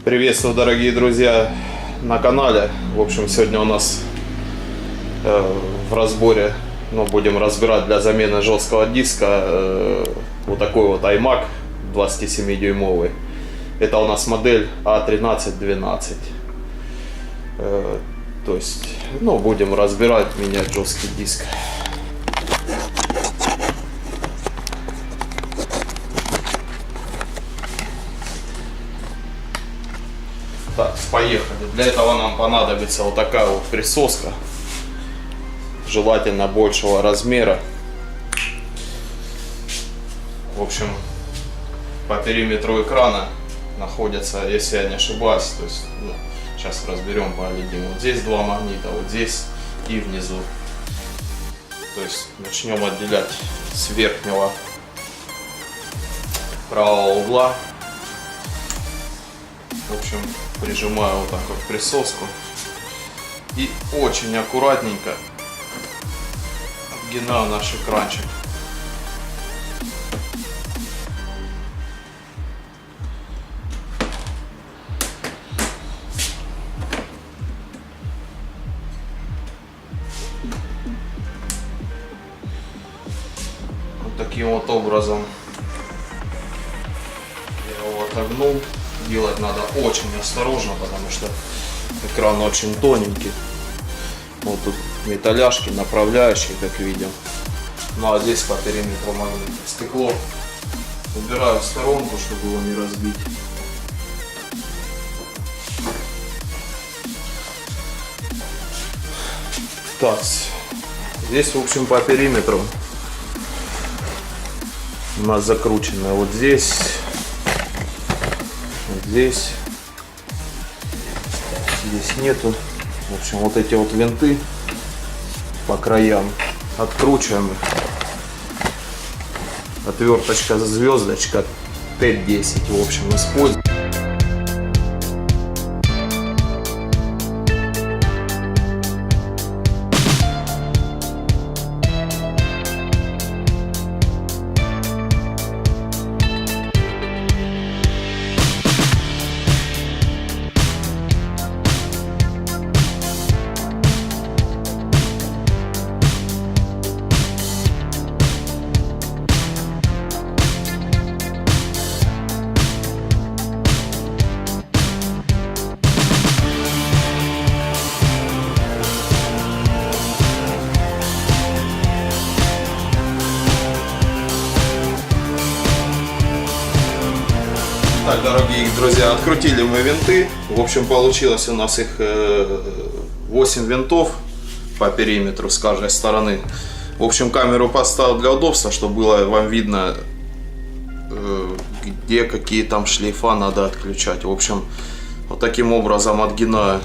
Приветствую, дорогие друзья, на канале. В общем, сегодня у нас в разборе, будем разбирать для замены жесткого диска вот такой вот iMac 27-дюймовый. Это у нас модель A1312. То есть, будем разбирать, менять жесткий диск. Так, поехали. Для этого нам понадобится вот такая вот присоска, желательно большего размера. В общем, по периметру экрана находятся, если я не ошибаюсь, то есть, сейчас разберем, поглядим. Вот здесь два магнита, вот здесь и внизу. То есть начнем отделять с верхнего правого угла. В общем, прижимаю вот так вот присоску и очень аккуратненько отгинаю наш экранчик. Вот таким вот образом я его отогнул. Делать надо очень осторожно, потому что экран очень тоненький. Вот тут металляшки, направляющие, как видим. Ну а здесь по периметру магнита. Стекло убираю в сторонку, чтобы его не разбить. Так, здесь, в общем, по периметру у нас закручено вот здесь. Здесь нету. В общем, вот эти вот винты по краям откручиваем их. Отверточка звездочка Т10, в общем, используем. Так, дорогие друзья, открутили мы винты. В общем, получилось у нас их 8 винтов по периметру с каждой стороны. В общем, камеру поставил для удобства, чтобы было вам видно, где какие там шлейфа надо отключать. В общем, вот таким образом отгинаю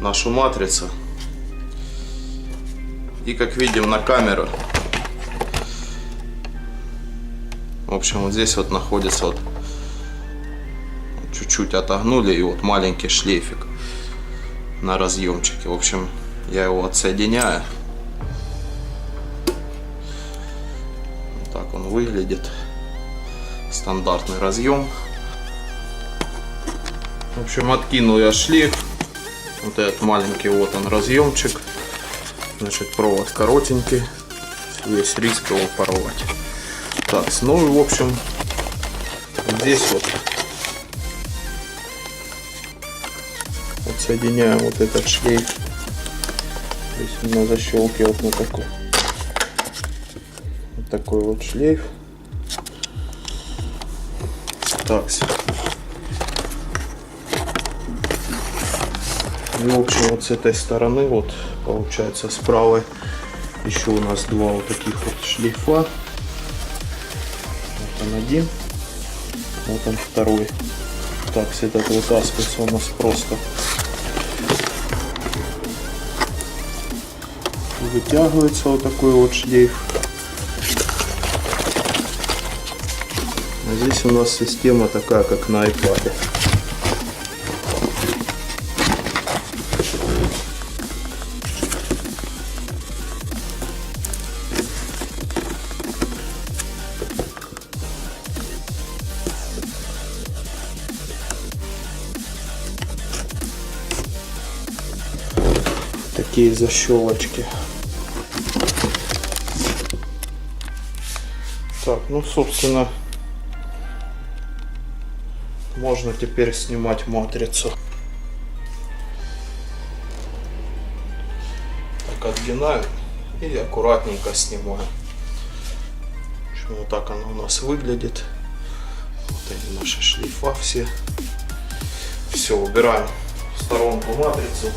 нашу матрицу. И как видим на камеру, в общем, вот здесь вот находится вот чуть-чуть отогнули, и вот маленький шлейфик на разъемчике. В общем, я его отсоединяю. Вот так он выглядит. Стандартный разъем. В общем, откинул я шлейф. Вот этот маленький, вот он разъемчик. Значит, провод коротенький. Есть риск его порвать. Так, ну и в общем, здесь вот соединяем вот этот шлейф. Здесь у нас защелкивает на такой. Вот такой вот шлейф. Так. И в общем, вот с этой стороны, вот получается, справа еще у нас два вот таких вот шлейфа. Он один, вот он второй. Так, этот вытаскивается у нас просто вытягивается вот такой вот шлейф. А здесь у нас система такая, как на iPad. такие защелочки. Так, ну собственно можно теперь снимать матрицу. Так, отгинаю и аккуратненько снимаю. В общем, вот так она у нас выглядит. Вот они, наши шлейфа все. Все, убираем в сторонку матрицу.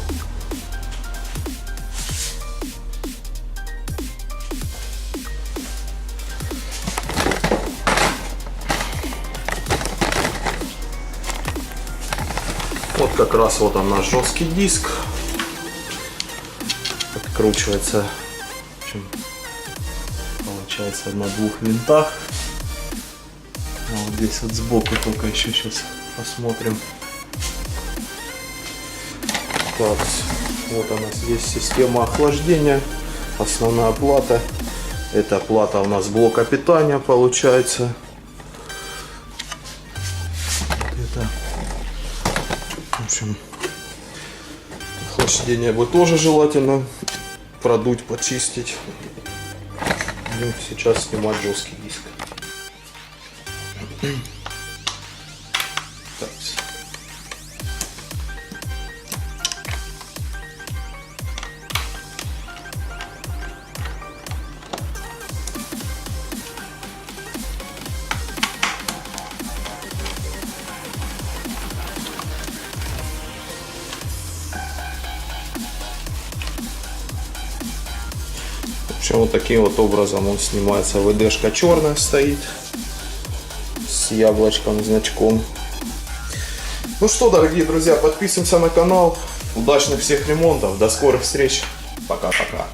Вот как раз вот он наш жесткий диск. Откручивается, в общем, получается на двух винтах. А вот здесь вот сбоку только еще сейчас посмотрим. Так, вот у нас есть система охлаждения, основная плата. Эта плата у нас блока питания получается. Это, в общем, охлаждение бы тоже желательно продуть, почистить. Будем сейчас снимать жесткий диск. Так. В общем, вот таким вот образом он снимается. ВДшка черная стоит с яблочком, значком. Ну что, дорогие друзья, подписываемся на канал. Удачных всех ремонтов. До скорых встреч. Пока-пока.